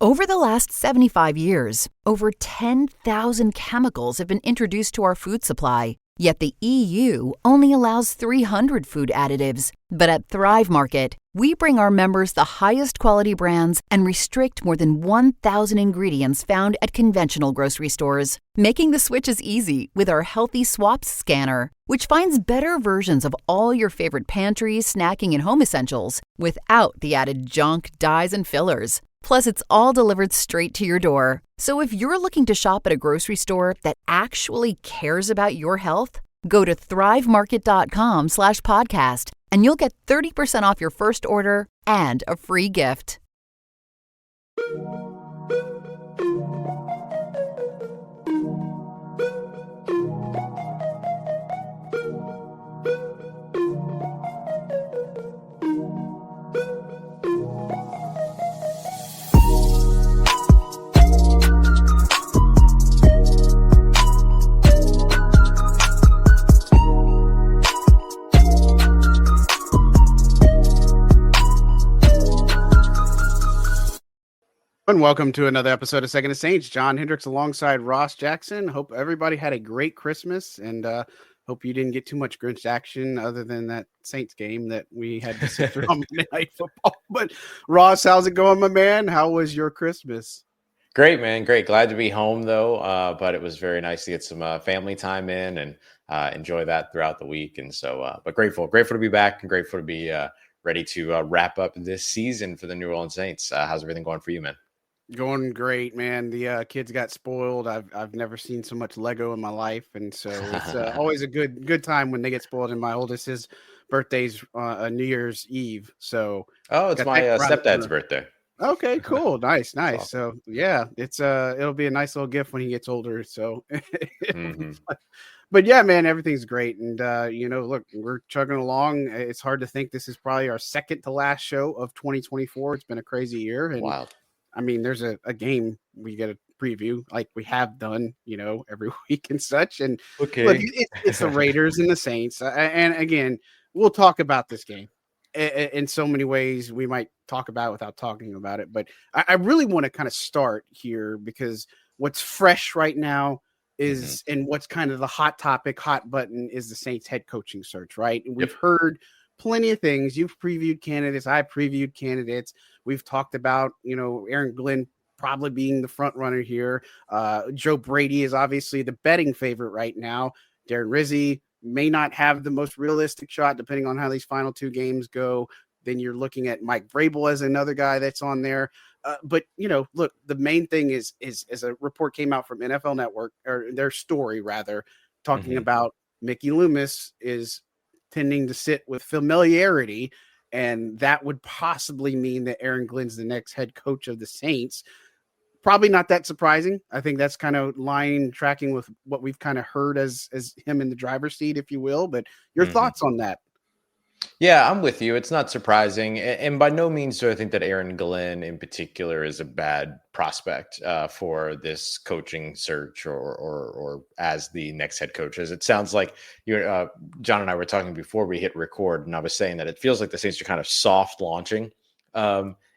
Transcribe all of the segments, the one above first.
Over the last 75 years, over 10,000 chemicals have been introduced to our food supply. Yet the EU only allows 300 food additives. But at Thrive Market, we bring our members the highest quality brands and restrict more than 1,000 ingredients found at conventional grocery stores, making the switches easy with our Healthy Swaps scanner, which finds better versions of all your favorite pantry, snacking, and home essentials without the added junk, dyes, and fillers. Plus, it's all delivered straight to your door. So if you're looking to shop at a grocery store that actually cares about your health, go to thrivemarket.com/podcast and you'll get 30% off your first order and a free gift. And welcome to another episode of Second Saints. John Hendricks alongside Ross Jackson. Hope everybody had a great Christmas and hope you didn't get too much Grinch action other than that Saints game that we had to sit through on Monday Night Football. But Ross, how's it going, my man? How was your Christmas? Great, man. Great. Glad to be home, though. But it was very nice to get some family time in and enjoy that throughout the week. And so, but grateful to be back and grateful to be ready to wrap up this season for the New Orleans Saints. How's everything going for you, man? Going great, man. The kids got spoiled. I've never seen so much Lego in my life, and so it's always a good time when they get spoiled. And my oldest, his birthday's New Year's Eve, so it's my stepdad's birthday. Okay, cool, nice. Awesome. So yeah, it's it'll be a nice little gift when he gets older. So, But yeah, man, everything's great, and look, we're chugging along. It's hard to think this is probably our second to last show of 2024. It's been a crazy year, and wow. I mean, there's a game we get a preview like we have done, every week and such. And okay, look, it's the Raiders and the Saints. And again, we'll talk about this game in so many ways. We might talk about it without talking about it. But I really want to kind of start here because what's fresh right now is, and what's kind of the hot topic, hot button is the Saints head coaching search, right? And we've heard plenty of things. You've previewed candidates. I previewed candidates. We've talked about, Aaron Glenn probably being the front runner here. Joe Brady is obviously the betting favorite right now. Darren Rizzi may not have the most realistic shot depending on how these final two games go. Then you're looking at Mike Vrabel as another guy that's on there. But, look, the main thing is as a report came out from NFL Network, or their story rather, talking about Mickey Loomis is tending to sit with familiarity, and that would possibly mean that Aaron Glenn's the next head coach of the Saints. Probably not that surprising. I think that's kind of tracking with what we've kind of heard as him in the driver's seat, if you will. But your thoughts on that? Yeah, I'm with you. It's not surprising. And by no means do I think that Aaron Glenn in particular is a bad prospect for this coaching search or as the next head coach. As it sounds like John and I were talking before we hit record, and I was saying that it feels like the Saints are kind of soft launching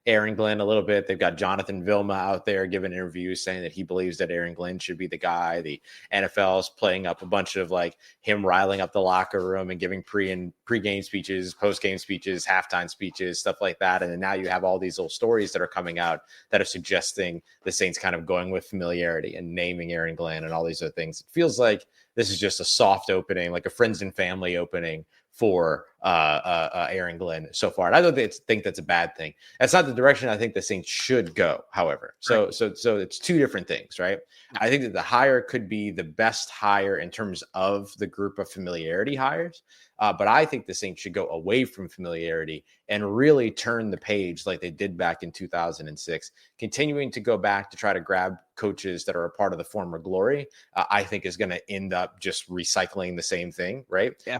Aaron Glenn a little bit. They've got Jonathan Vilma out there giving interviews saying that he believes that Aaron Glenn should be the guy. The NFL is playing up a bunch of like him riling up the locker room and giving pre-game speeches, post-game speeches, halftime speeches, stuff like that. And then now you have all these little stories that are coming out that are suggesting the Saints kind of going with familiarity and naming Aaron Glenn and all these other things. It feels like this is just a soft opening, like a friends and family opening for Aaron Glenn so far. And I don't think that's a bad thing. That's not the direction I think the Saints should go, however. So it's two different things, right? I think that the hire could be the best hire in terms of the group of familiarity hires. But I think the Saints should go away from familiarity and really turn the page like they did back in 2006, continuing to go back to try to grab coaches that are a part of the former glory. I think is going to end up just recycling the same thing, right? Yeah.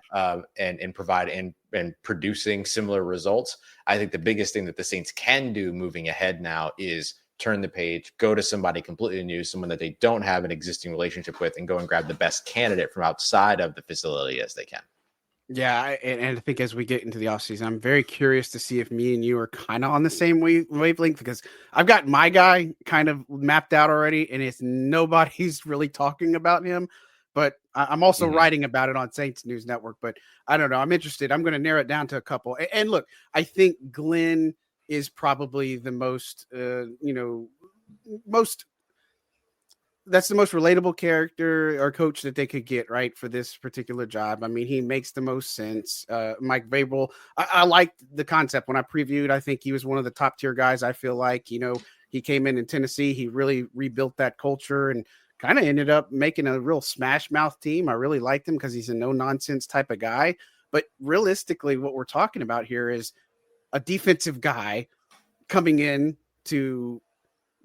And provide and producing similar results. I think the biggest thing that the Saints can do moving ahead now is turn the page, go to somebody completely new, someone that they don't have an existing relationship with, and go and grab the best candidate from outside of the facility as they can. Yeah, and I think as we get into the offseason, I'm very curious to see if me and you are kind of on the same wavelength, because I've got my guy kind of mapped out already, and it's nobody's really talking about him. But I'm also Mhm. writing about it on Saints News Network. But I don't know. I'm interested. I'm going to narrow it down to a couple. And look, I think Glenn is probably the most, most that's the most relatable character or coach that they could get, right, for this particular job. I mean, he makes the most sense. Mike Vrabel, I liked the concept when I previewed. I think he was one of the top tier guys. I feel like, he came in Tennessee. He really rebuilt that culture and kind of ended up making a real smash mouth team. I really liked him because he's a no nonsense type of guy. But realistically, what we're talking about here is a defensive guy coming in to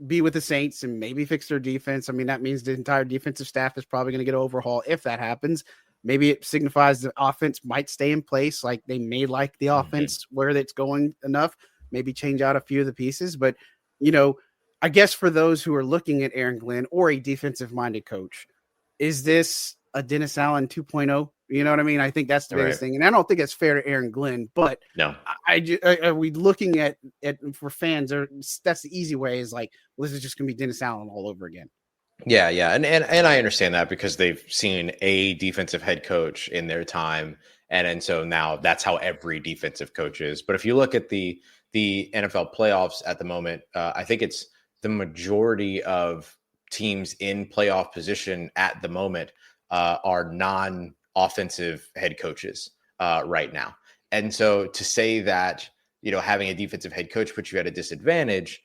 be with the Saints and maybe fix their defense. I mean, that means the entire defensive staff is probably going to get an overhaul if that happens. Maybe it signifies the offense might stay in place. Like they may like the Mhm. offense where it's going enough, maybe change out a few of the pieces. But, you know, I guess for those who are looking at Aaron Glenn or a defensive minded coach, is this a Dennis Allen 2.0? You know what I mean? I think that's the biggest Right. thing. And I don't think it's fair to Aaron Glenn, but No. are we looking at for fans, or that's the easy way is like, well, this is just going to be Dennis Allen all over again. Yeah, yeah, and I understand that because they've seen a defensive head coach in their time, and so now that's how every defensive coach is. But if you look at the NFL playoffs at the moment, I think it's the majority of teams in playoff position at the moment are non-offensive head coaches right now, and so to say that having a defensive head coach puts you at a disadvantage.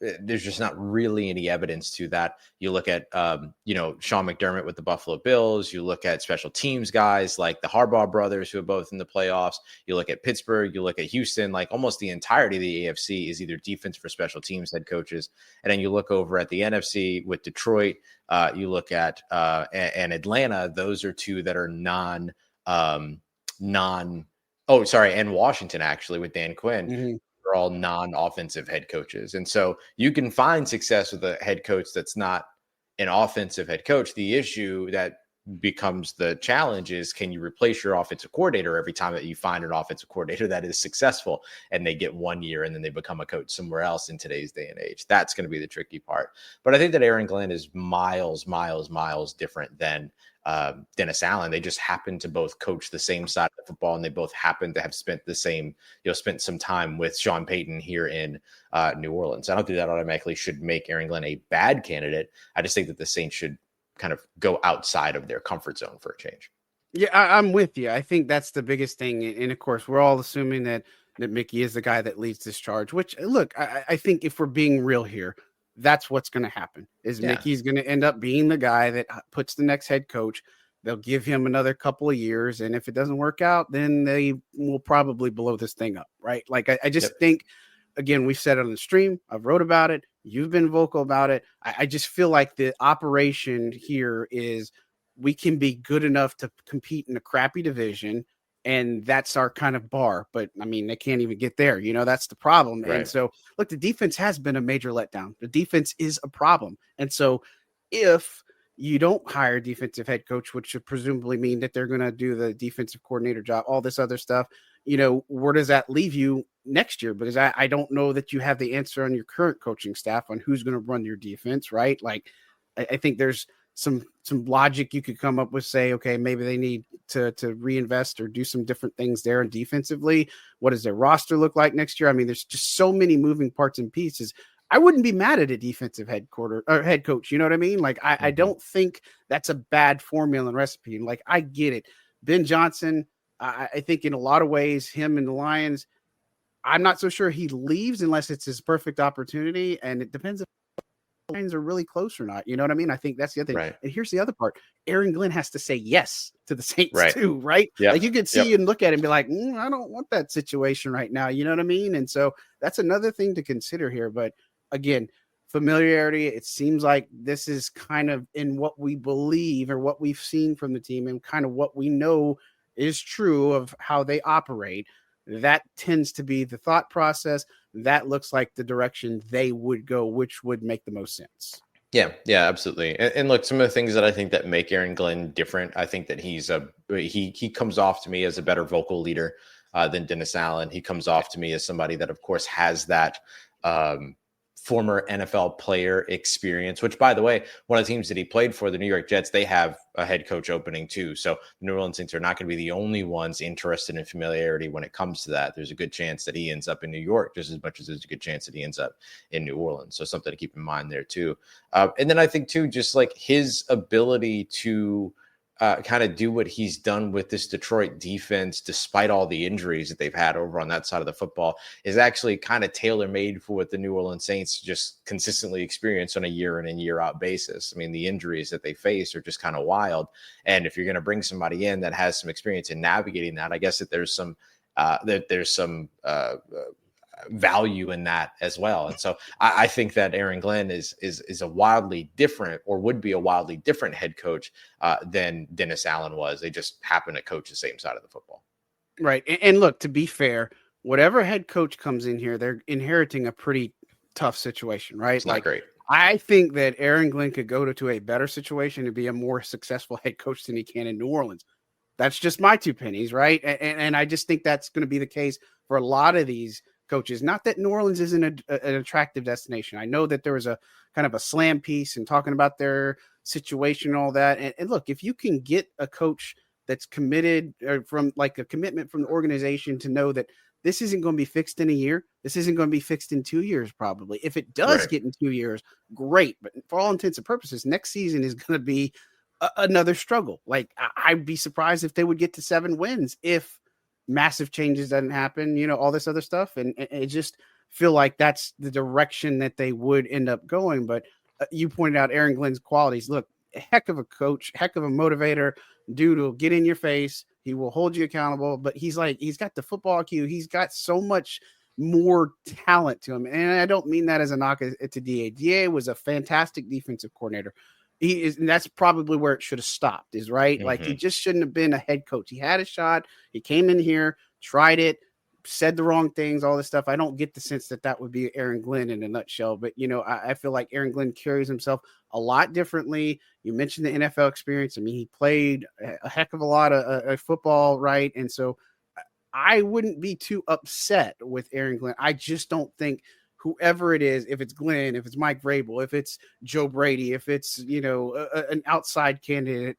There's just not really any evidence to that. You look at, Sean McDermott with the Buffalo Bills. You look at special teams guys like the Harbaugh brothers who are both in the playoffs. You look at Pittsburgh. You look at Houston. Like almost the entirety of the AFC is either defense for special teams head coaches. And then you look over at the NFC with Detroit. You look at and Atlanta. Those are two that are non. Oh, sorry, and Washington actually with Dan Quinn Mm-hmm. are all non-offensive head coaches. And so you can find success with a head coach that's not an offensive head coach. The issue that becomes the challenge is, can you replace your offensive coordinator every time that you find an offensive coordinator that is successful and they get 1 year and then they become a coach somewhere else in today's day and age? That's going to be the tricky part. But I think that Aaron Glenn is miles different than Dennis Allen. They just happen to both coach the same side of the football, and they both happen to have spent spent some time with Sean Payton here in New Orleans. I don't think that automatically should make Aaron Glenn a bad candidate. I just think that the Saints should kind of go outside of their comfort zone for a change. Yeah, I'm with you. I think that's the biggest thing. And of course, we're all assuming that Mickey is the guy that leads this charge, which look, I think if we're being real here, that's what's going to happen is Yeah. Mickey's going to end up being the guy that puts the next head coach. They'll give him another couple of years. And if it doesn't work out, then they will probably blow this thing up. Right. Like I just Yep. think, again, we've said it on the stream. I've wrote about it. You've been vocal about it. I just feel like the operation here is we can be good enough to compete in a crappy division, and that's our kind of bar. But I mean, they can't even get there. That's the problem. Right. And so, look, the defense has been a major letdown. The defense is a problem. And so, if you don't hire a defensive head coach, which should presumably mean that they're going to do the defensive coordinator job, all this other stuff, where does that leave you next year? Because I don't know that you have the answer on your current coaching staff on who's going to run your defense, right? Like, I think there's some logic you could come up with, say, okay, maybe they need to reinvest or do some different things there. And defensively, what does their roster look like next year? I mean, there's just so many moving parts and pieces. I wouldn't be mad at a defensive head coach. You know what I mean? Like, I don't think that's a bad formula and recipe. Like, I get it. Ben Johnson, I think in a lot of ways, him and the Lions, I'm not so sure he leaves unless it's his perfect opportunity. And it depends if the Lions are really close or not. You know what I mean? I think that's the other thing. Right. And here's the other part. Aaron Glenn has to say yes to the Saints Right. too, right? Yep. Like you could see and look at it and be like, I don't want that situation right now. You know what I mean? And so that's another thing to consider here. But again, familiarity, it seems like this is kind of in what we believe or what we've seen from the team and kind of what we know is true of how they operate. That tends to be the thought process. That looks like the direction they would go, which would make the most sense. Yeah, absolutely. And look, some of the things that I think that make Aaron Glenn different, I think that he comes off to me as a better vocal leader than Dennis Allen. He comes off to me as somebody that, of course, has that former NFL player experience, which, by the way, one of the teams that he played for, the New York Jets, they have a head coach opening too. So the New Orleans Saints are not going to be the only ones interested in familiarity when it comes to that. There's a good chance that he ends up in New York just as much as there's a good chance that he ends up in New Orleans. So something to keep in mind there too. And then I think too, just like his ability to kind of do what he's done with this Detroit defense, despite all the injuries that they've had over on that side of the football, is actually kind of tailor-made for what the New Orleans Saints just consistently experience on a year in and year out basis. I mean, the injuries that they face are just kind of wild. And if you're going to bring somebody in that has some experience in navigating that, I guess that there's some value in that as well. And so I think that Aaron Glenn is a wildly different, or would be a wildly different head coach than Dennis Allen was. They just happen to coach the same side of the football. Right. And look, to be fair, whatever head coach comes in here, they're inheriting a pretty tough situation, right? It's not great. I think that Aaron Glenn could go to a better situation to be a more successful head coach than he can in New Orleans. That's just my 2 pennies, right? And I just think that's going to be the case for a lot of these coaches. Not that New Orleans isn't an attractive destination. I know that there was a kind of a slam piece and talking about their situation and all that. And look, if you can get a coach that's committed, or from like a commitment from the organization to know that this isn't going to be fixed in a year, this isn't going to be fixed in 2 years, probably. If it does get in 2 years, great. But for all intents and purposes, next season is going to be another struggle. Like, I'd be surprised if they would get to 7 wins if massive changes doesn't happen, all this other stuff. And it just feel like that's the direction that they would end up going. But you pointed out Aaron Glenn's qualities. Look, heck of a coach, heck of a motivator. Dude will get in your face. He will hold you accountable, but he's got the football IQ. He's got so much more talent to him. And I don't mean that as a knock to DA. DA was a fantastic defensive coordinator. He is, and that's probably where it should have stopped, is right. Mm-hmm. Like, he just shouldn't have been a head coach. He had a shot. He came in here, tried it, said the wrong things, all this stuff. I don't get the sense that would be Aaron Glenn in a nutshell, but I feel like Aaron Glenn carries himself a lot differently. You mentioned the NFL experience. I mean, he played a heck of a lot of football, right? And so I wouldn't be too upset with Aaron Glenn. I just don't think whoever it is, if it's Glenn, if it's Mike Vrabel, if it's Joe Brady, if it's, an outside candidate,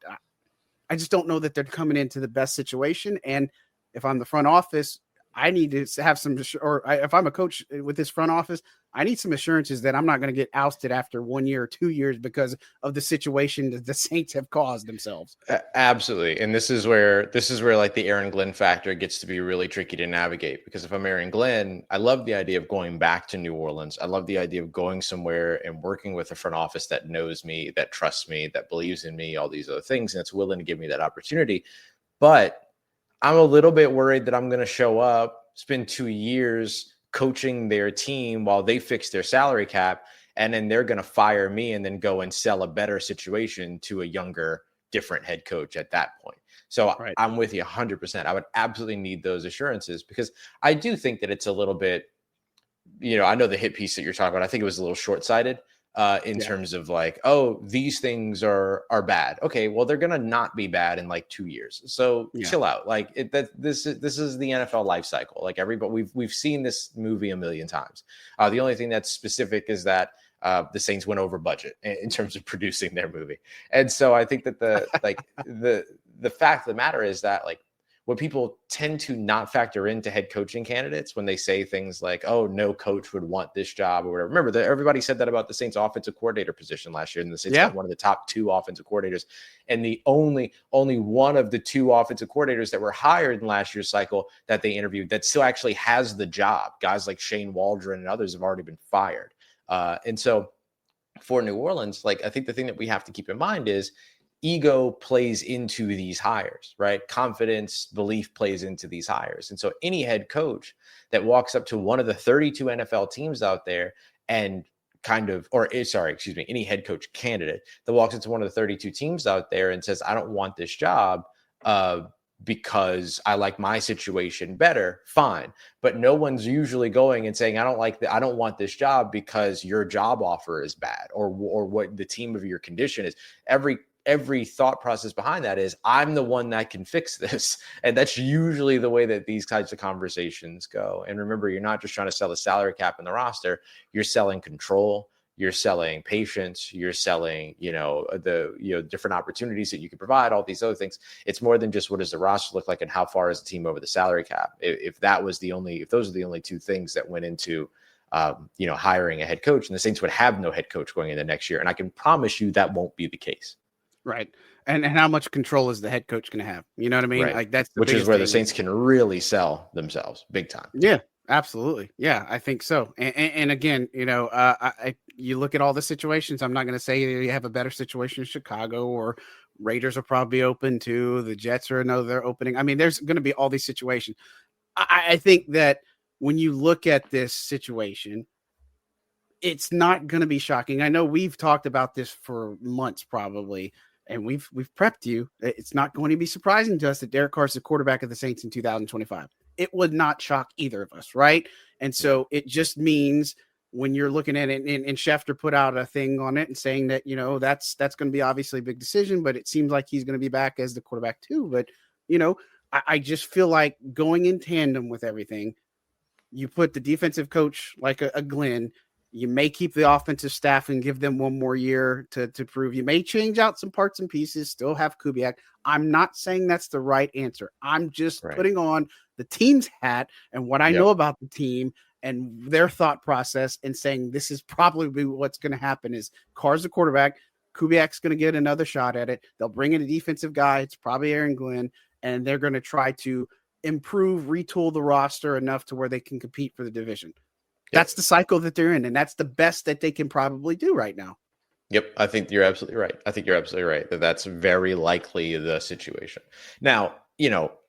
I just don't know that they're coming into the best situation. And if I'm the front office, I need to have some, if I'm a coach with this front office, I need some assurances that I'm not going to get ousted after 1 year or 2 years because of the situation that the Saints have caused themselves. Absolutely. And this is where like the Aaron Glenn factor gets to be really tricky to navigate, because if I'm Aaron Glenn, I love the idea of going back to New Orleans. I love the idea of going somewhere and working with a front office that knows me, that trusts me, that believes in me, all these other things, and it's willing to give me that opportunity. But I'm a little bit worried that I'm going to show up, spend 2 years coaching their team while they fix their salary cap, and then they're going to fire me and then go and sell a better situation to a younger, different head coach at that point. So right. I'm with you 100%. I would absolutely need those assurances, because I do think that it's a little bit, I know the hit piece that you're talking about, I think it was a little short-sighted. In terms of like, oh, these things are bad. Okay, well, they're gonna not be bad in like 2 years. So chill out. Like this is the NFL life cycle. Like everybody, we've seen this movie a million times. The only thing that's specific is that the Saints went over budget in terms of producing their movie. And so I think that the fact of the matter is that, like, what people tend to not factor into head coaching candidates when they say things like, oh, no coach would want this job or whatever. Remember that everybody said that about the Saints offensive coordinator position last year. And the Saints got one of the top 2 offensive coordinators. And the only one of the 2 offensive coordinators that were hired in last year's cycle that they interviewed that still actually has the job. Guys like Shane Waldron and others have already been fired. And so for New Orleans, like, I think the thing that we have to keep in mind is ego plays into these hires, right? Confidence, belief plays into these hires. And so any head coach that walks up to one of the 32 NFL teams out there and any head coach candidate that walks into one of the 32 teams out there and says, I don't want this job, because I like my situation better, fine. But no one's usually going and saying, I don't want this job because your job offer is bad, or what the team of your condition is. Every thought process behind that is, I'm the one that can fix this. And that's usually the way that these types of conversations go. And remember, you're not just trying to sell the salary cap and the roster, you're selling control. You're selling patience, you're selling, different opportunities that you can provide, all these other things. It's more than just what does the roster look like and how far is the team over the salary cap. If those are the only two things that went into, hiring a head coach, and the Saints would have no head coach going into next year. And I can promise you that won't be the case. Right. And how much control is the head coach going to have? You know what I mean? Right. Like that's which is where the Saints can really sell themselves big time. Yeah. Absolutely. Yeah, I think so. And again, you look at all the situations. I'm not going to say you have a better situation in Chicago, or Raiders are probably open too. The Jets are another opening. I mean, there's going to be all these situations. I think that when you look at this situation, it's not going to be shocking. I know we've talked about this for months probably, and we've prepped you. It's not going to be surprising to us that Derek Carr is the quarterback of the Saints in 2025. It would not shock either of us, right? And so it just means when you're looking at it, and Schefter put out a thing on it and saying that, that's going to be obviously a big decision, but it seems like he's going to be back as the quarterback too. But, I just feel like going in tandem with everything, you put the defensive coach like a Glenn. You may keep the offensive staff and give them one more year to prove. You may change out some parts and pieces, still have Kubiak. I'm not saying that's the right answer. I'm just putting on the team's hat and what I know about the team and their thought process, and saying this is probably what's going to happen is Carr's the quarterback. Kubiak's going to get another shot at it. They'll bring in a defensive guy. It's probably Aaron Glenn, and they're going to try to improve, retool the roster enough to where they can compete for the division. That's the cycle that they're in, and that's the best that they can probably do right now. Yep, I think you're absolutely right. That's very likely the situation. Now,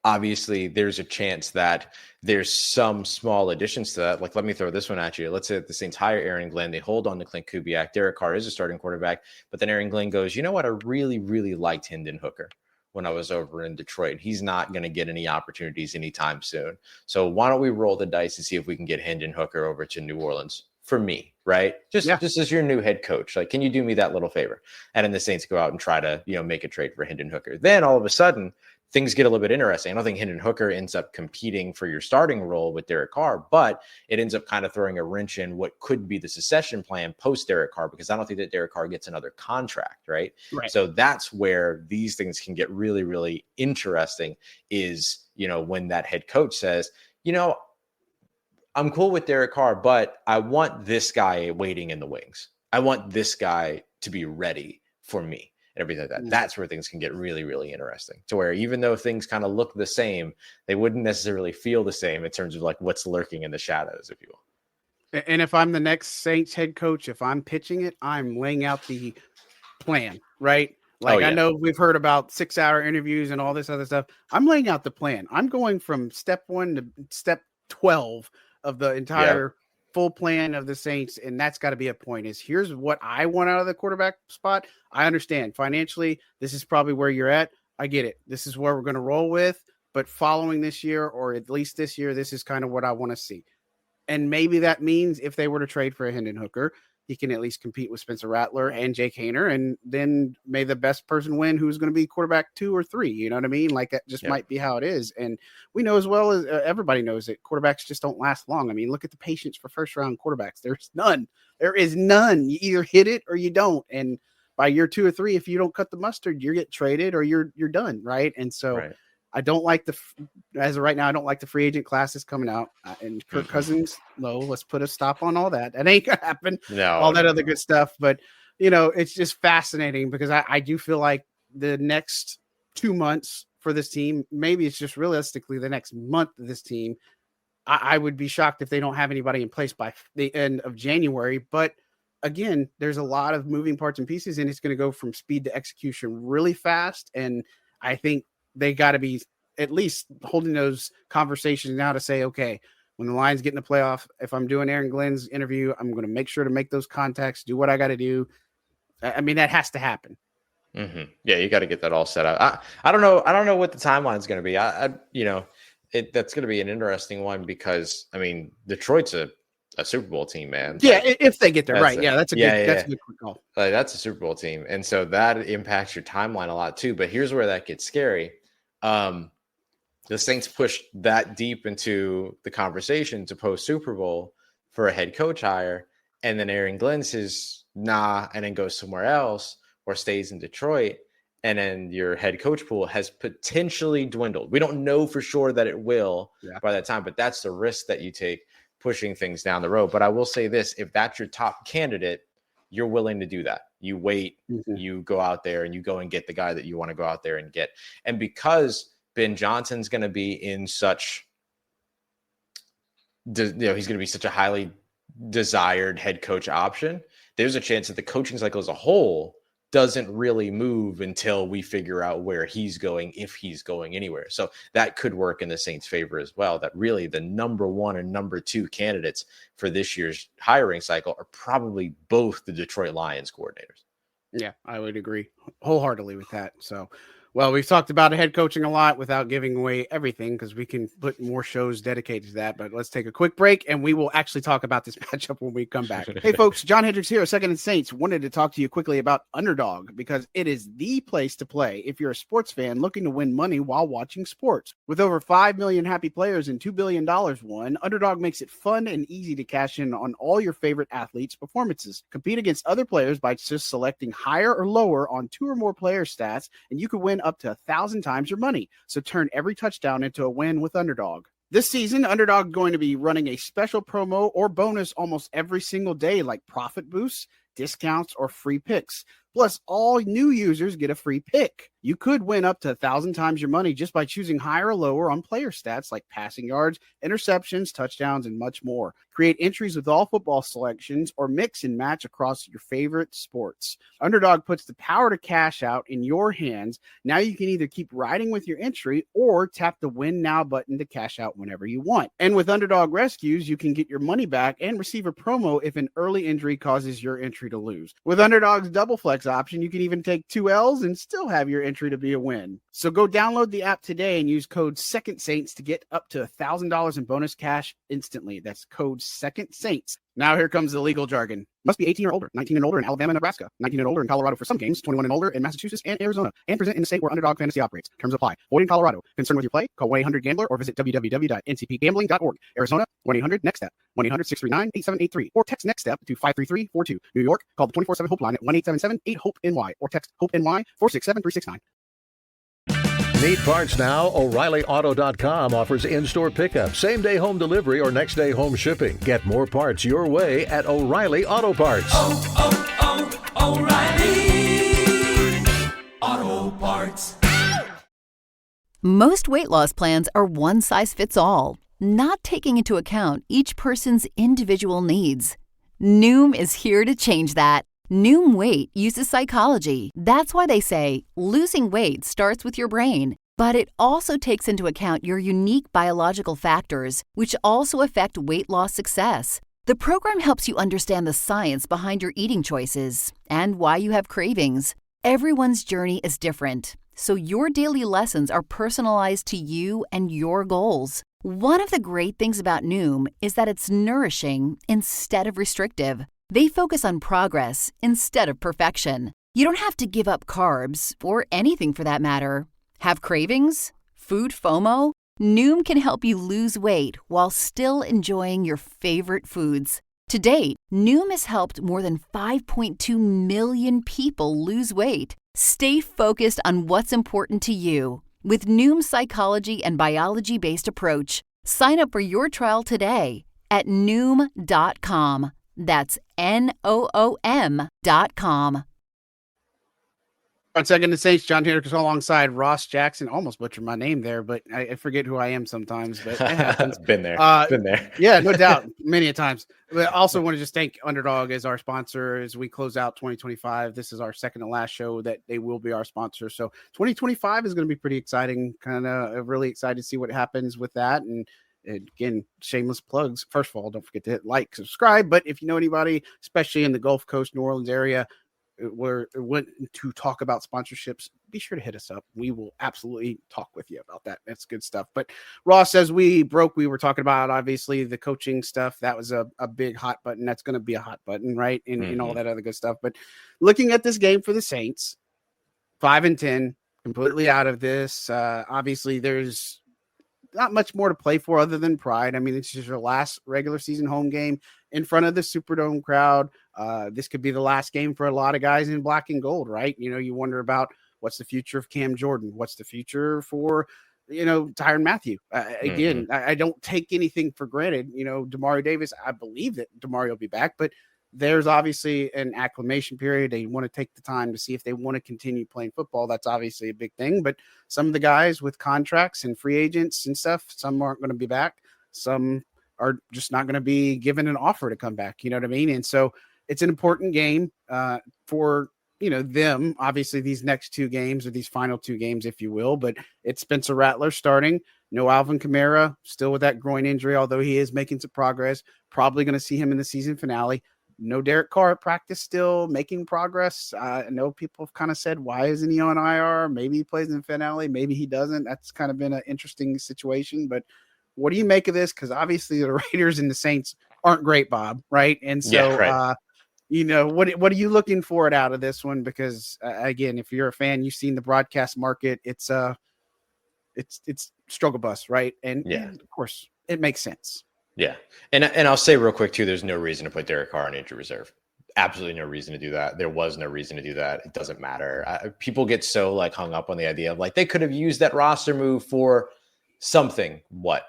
obviously there's a chance that there's some small additions to that. Like, let me throw this one at you. Let's say the Saints hire Aaron Glenn. They hold on to Klint Kubiak. Derek Carr is a starting quarterback, but then Aaron Glenn goes, you know what? I really, really liked Hendon Hooker when I was over in Detroit. He's not going to get any opportunities anytime soon. So why don't we roll the dice and see if we can get Hendon Hooker over to New Orleans for me, right? Just as your new head coach. Like, can you do me that little favor? And then the Saints go out and try to, make a trade for Hendon Hooker. Then all of a sudden, things get a little bit interesting. I don't think Hendon Hooker ends up competing for your starting role with Derek Carr, but it ends up kind of throwing a wrench in what could be the succession plan post Derek Carr, because I don't think that Derek Carr gets another contract, right? So that's where these things can get really, really interesting is, when that head coach says, I'm cool with Derek Carr, but I want this guy waiting in the wings. I want this guy to be ready for me. Everything like that. That's where things can get really, really interesting, to where even though things kind of look the same, they wouldn't necessarily feel the same in terms of like what's lurking in the shadows, if you will. And if I'm the next Saints head coach, if I'm pitching it, I'm laying out the plan, right? Like, I know we've heard about 6-hour interviews and all this other stuff. I'm laying out the plan. I'm going from step 1 to step 12 of the entire full plan of the Saints, and that's got to be a point. Is here's what I want out of the quarterback spot. I understand financially, this is probably where you're at. I get it. This is where we're going to roll with, but following this year, or at least this year, this is kind of what I want to see. And maybe that means if they were to trade for a Hendon Hooker, he can at least compete with Spencer Rattler and Jake Haener, and then may the best person win who's going to be quarterback 2 or 3. You know what I mean? Like, that just might be how it is. And we know as well as everybody knows that quarterbacks just don't last long. I mean, look at the patience for first-round quarterbacks. There's none. There is none. You either hit it or you don't. And by year 2 or 3, if you don't cut the mustard, you get traded or you're done, right? And so I don't like as of right now, I don't like the free agent classes coming out. And Kirk Cousins, no, let's put a stop on all that. That ain't going to happen. All that other good stuff. But, it's just fascinating because I do feel like the next 2 months for this team, maybe it's just realistically the next month of this team, I would be shocked if they don't have anybody in place by the end of January. But again, there's a lot of moving parts and pieces, and it's going to go from speed to execution really fast. And I think they got to be at least holding those conversations now to say, okay, when the Lions get in the playoff, if I'm doing Aaron Glenn's interview, I'm going to make sure to make those contacts, do what I got to do. I mean, that has to happen. Yeah, you got to get that all set up. I don't know. I don't know what the timeline is going to be. That's going to be an interesting one because I mean, Detroit's a Super Bowl team, man. Yeah, if they get there, right? That's a good call. Like, that's a Super Bowl team, and so that impacts your timeline a lot too. But here's where that gets scary. The Saints pushed that deep into the conversation to post Super Bowl for a head coach hire, and then Aaron Glenn says nah, and then goes somewhere else or stays in Detroit, and then your head coach pool has potentially dwindled. We don't know for sure that it will by that time, but that's the risk that you take pushing things down the road. But I will say this, if that's your top candidate, you're willing to do that. You wait, you go out there and you go and get the guy that you want to go out there and get. And because Ben Johnson's going to be in such, he's going to be such a highly desired head coach option, there's a chance that the coaching cycle as a whole doesn't really move until we figure out where he's going, if he's going anywhere. So that could work in the Saints' favor as well, that really the number one and number two candidates for this year's hiring cycle are probably both the Detroit Lions coordinators. Yeah, I would agree wholeheartedly with that. So, well, we've talked about head coaching a lot without giving away everything because we can put more shows dedicated to that. But let's take a quick break and we will actually talk about this matchup when we come back. Hey, folks, John Hendricks here, Second and Saints. Wanted to talk to you quickly about Underdog because it is the place to play if you're a sports fan looking to win money while watching sports. With over 5 million happy players and $2 billion won, Underdog makes it fun and easy to cash in on all your favorite athletes' performances. Compete against other players by just selecting higher or lower on 2 or more player stats, and you could win up to 1,000 times your money. So turn every touchdown into a win with Underdog. This season, Underdog is going to be running a special promo or bonus almost every single day, like profit boosts, discounts, or free picks. Plus, all new users get a free pick. You could win up to 1,000 times your money just by choosing higher or lower on player stats like passing yards, interceptions, touchdowns, and much more. Create entries with all football selections or mix and match across your favorite sports. Underdog puts the power to cash out in your hands. Now you can either keep riding with your entry or tap the Win Now button to cash out whenever you want. And with Underdog Rescues, you can get your money back and receive a promo if an early injury causes your entry to lose. With Underdog's Double Flex option, you can even take 2 L's and still have your entry to be a win. So go download the app today and use code Second Saints to get up to $1,000 in bonus cash instantly. That's code Second Saints. Now here comes the legal jargon. Must be 18 or older, 19 and older in Alabama and Nebraska, 19 and older in Colorado for some games, 21 and older in Massachusetts and Arizona, and present in the state where Underdog Fantasy operates. Terms apply. Void in Colorado. Concerned with your play? Call 1-800-GAMBLER or visit www.ncpgambling.org. Arizona, 1-800-NEXT-STEP, 1-800-639-8783, or text NEXT STEP to 53342. New York, call the 24/7 Hope line at 1-877-8-HOPE-NY or text HOPE-NY 467-369. Need parts now? O'ReillyAuto.com offers in-store pickup, same-day home delivery, or next-day home shipping. Get more parts your way at O'Reilly Auto Parts. O'Reilly Auto Parts. Most weight loss plans are one size fits all, not taking into account each person's individual needs. Noom is here to change that. Noom Weight uses psychology. That's why they say losing weight starts with your brain. But it also takes into account your unique biological factors, which also affect weight loss success. The program helps you understand the science behind your eating choices and why you have cravings. Everyone's journey is different, so your daily lessons are personalized to you and your goals. One of the great things about Noom is that it's nourishing instead of restrictive. They focus on progress instead of perfection. You don't have to give up carbs, or anything for that matter. Have cravings? Food FOMO? Noom can help you lose weight while still enjoying your favorite foods. To date, Noom has helped more than 5.2 million people lose weight. Stay focused on what's important to you with Noom's psychology and biology-based approach. Sign up for your trial today at Noom.com. That's Noom.com. On Second and Saints, John Hendricks alongside Ross Jackson. Almost butchered my name there, but I forget who I am sometimes. But it happens. Been there. Been there. Yeah, no doubt. Many a times. But I also want to just thank Underdog as our sponsor as we close out 2025. This is our second to last show that they will be our sponsor. So 2025 is going to be pretty exciting. Kind of really excited to see what happens with that. And again, shameless plugs. First of all, don't forget to hit like, subscribe. But if you know anybody, especially in the Gulf Coast, New Orleans area, we're went to talk about sponsorships, be sure to hit us up. We will absolutely talk with you about that. That's good stuff. But Ross, as we were talking about, obviously, the coaching stuff. That was a big hot button. That's going to be a hot button, right? And all that other good stuff. But looking at this game for the Saints, 5-10, completely out of this. Obviously, there's not much more to play for other than pride. I mean, it's just your last regular season home game in front of the Superdome crowd. This could be the last game for a lot of guys in black and gold, right? You know, you wonder about what's the future of Cam Jordan? What's the future for, Tyrann Mathieu? Again, I don't take anything for granted. Demario Davis, I believe that Demario will be back, but there's obviously an acclimation period. They want to take the time to see if they want to continue playing football. That's obviously a big thing, but some of the guys with contracts and free agents and stuff, some aren't going to be back. Some are just not going to be given an offer to come back. You know what I mean? And so it's an important game for, them, obviously these next two games, or these final two games, if you will, but it's Spencer Rattler starting. No Alvin Kamara, still with that groin injury, although he is making some progress. Probably going to see him in the season finale. No Derek Carr at practice, still making progress. I know people have kind of said, why isn't he on IR? Maybe he plays in the finale. Maybe he doesn't. That's kind of been an interesting situation. But what do you make of this? Because obviously the Raiders and the Saints aren't great, Bob, right? And so, right. What are you looking for out of this one? Because again, if you're a fan, you've seen the broadcast market. It's struggle bus, right? And of course, it makes sense. Yeah. And I'll say real quick too, there's no reason to put Derek Carr on injury reserve. Absolutely no reason to do that. There was no reason to do that. It doesn't matter. People get so hung up on the idea of they could have used that roster move for something. What?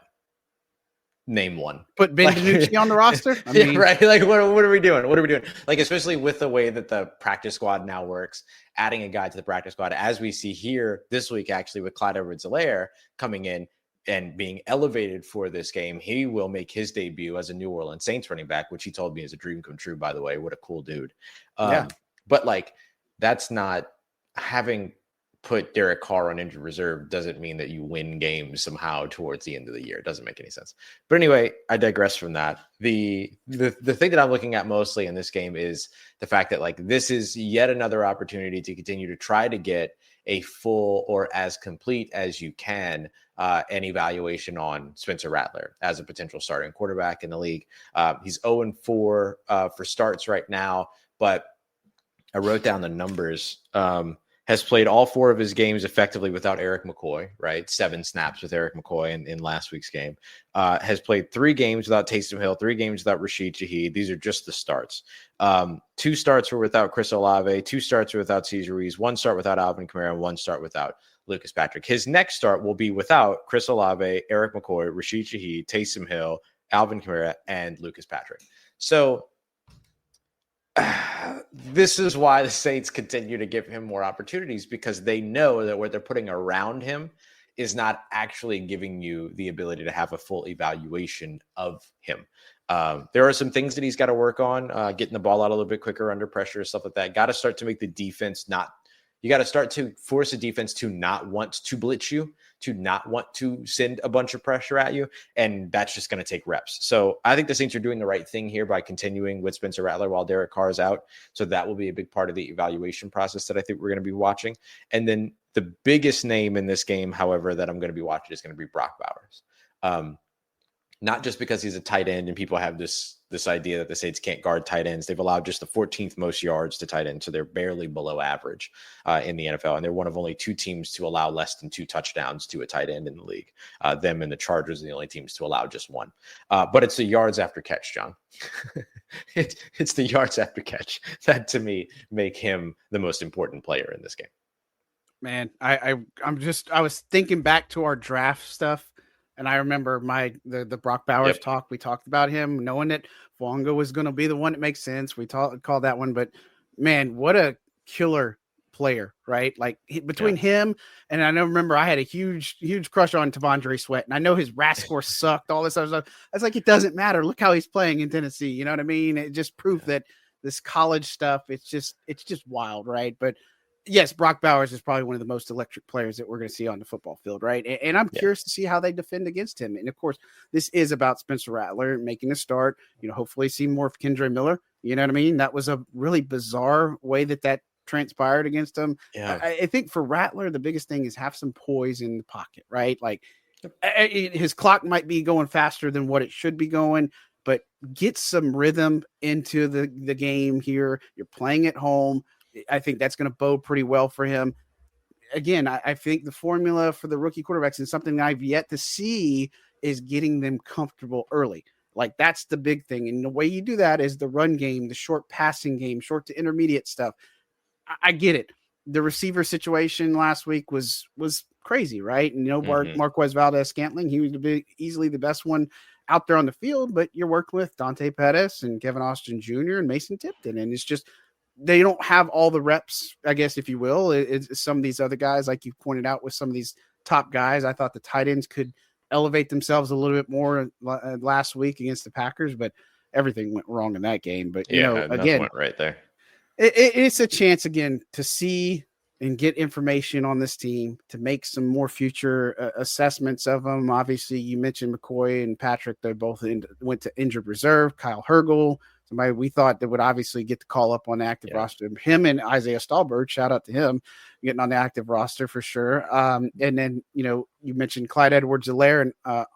Name one. Put Ben DiNucci on the roster? I mean, right. What are we doing? What are we doing? Especially with the way that the practice squad now works, adding a guy to the practice squad, as we see here this week, actually, with Clyde Edwards-Helaire coming in and being elevated for this game. He will make his debut as a New Orleans Saints running back, which he told me is a dream come true, by the way. What a cool dude. But that's not having put Derek Carr on injured reserve doesn't mean that you win games somehow towards the end of the year. It doesn't make any sense. But anyway, I digress from that. The thing that I'm looking at mostly in this game is the fact that this is yet another opportunity to continue to try to get a full or as complete as you can an evaluation on Spencer Rattler as a potential starting quarterback in the league. He's 0-4 for starts right now, but I wrote down the numbers. Has played all 4 of his games effectively without Eric McCoy, right? 7 snaps with Eric McCoy in last week's game. Has played 3 games without Taysom Hill, 3 games without Rashid Shaheed. These are just the starts. 2 starts were without Chris Olave, 2 starts were without Cesar Ruiz, 1 start without Alvin Kamara, and 1 start without Lucas Patrick. His next start will be without Chris Olave, Eric McCoy, Rashid Shaheed, Taysom Hill, Alvin Kamara, and Lucas Patrick. So this is why the Saints continue to give him more opportunities, because they know that what they're putting around him is not actually giving you the ability to have a full evaluation of him. There are some things that he's got to work on, getting the ball out a little bit quicker under pressure, stuff like that. Got to start to make the defense you got to start to force a defense to not want to blitz you, to not want to send a bunch of pressure at you. And that's just going to take reps. So I think the Saints are doing the right thing here by continuing with Spencer Rattler while Derek Carr is out. So that will be a big part of the evaluation process that I think we're going to be watching. And then the biggest name in this game, however, that I'm going to be watching is going to be Brock Bowers. Not just because he's a tight end and people have this idea that the Saints can't guard tight ends. They've allowed just the 14th most yards to tight ends, so they're barely below average in the NFL, and they're one of only 2 teams to allow less than 2 touchdowns to a tight end in the league. Them and the Chargers are the only teams to allow just 1. But it's the yards after catch, John. It's the yards after catch that, to me, make him the most important player in this game. Man, I was thinking back to our draft stuff. And I remember the Brock Bowers talk. We talked about him, knowing that Fuanga was going to be the one that makes sense. We called that one. But, man, what a killer player, right? Between him and I remember I had a huge crush on Tavondre Sweat. And I know his RAS score sucked, all this other stuff. I was like, it doesn't matter. Look how he's playing in Tennessee. You know what I mean? It just proved that this college stuff, it's just wild, right? But yes, Brock Bowers is probably one of the most electric players that we're going to see on the football field, right? And I'm curious to see how they defend against him. And, of course, this is about Spencer Rattler making a start. Hopefully see more of Kendre Miller. You know what I mean? That was a really bizarre way that transpired against him. Yeah. I think for Rattler, the biggest thing is have some poise in the pocket, right? Like his clock might be going faster than what it should be going, but get some rhythm into the game here. You're playing at home. I think that's going to bode pretty well for him. Again, I think the formula for the rookie quarterbacks is something I've yet to see is getting them comfortable early. Like that's the big thing. And the way you do that is the run game, the short passing game, short to intermediate stuff. I get it. The receiver situation last week was crazy, right? And Marquez Valdez-Scantling, he would be easily the best one out there on the field, but you're working with Dante Pettis and Kevin Austin Jr. and Mason Tipton. And it's just, they don't have all the reps, I guess, if you will. It's some of these other guys, like you pointed out with some of these top guys. I thought the tight ends could elevate themselves a little bit more last week against the Packers, but everything went wrong in that game. But, again, went right there. It's a chance again to see and get information on this team, to make some more future assessments of them. Obviously, you mentioned McCoy and Patrick. They both went to injured reserve. Kyle Hergel, somebody we thought that would obviously get the call up on the active roster. Him and Isaiah Stallbird, shout out to him, getting on the active roster for sure. And then, you mentioned Clyde Edwards-Helaire and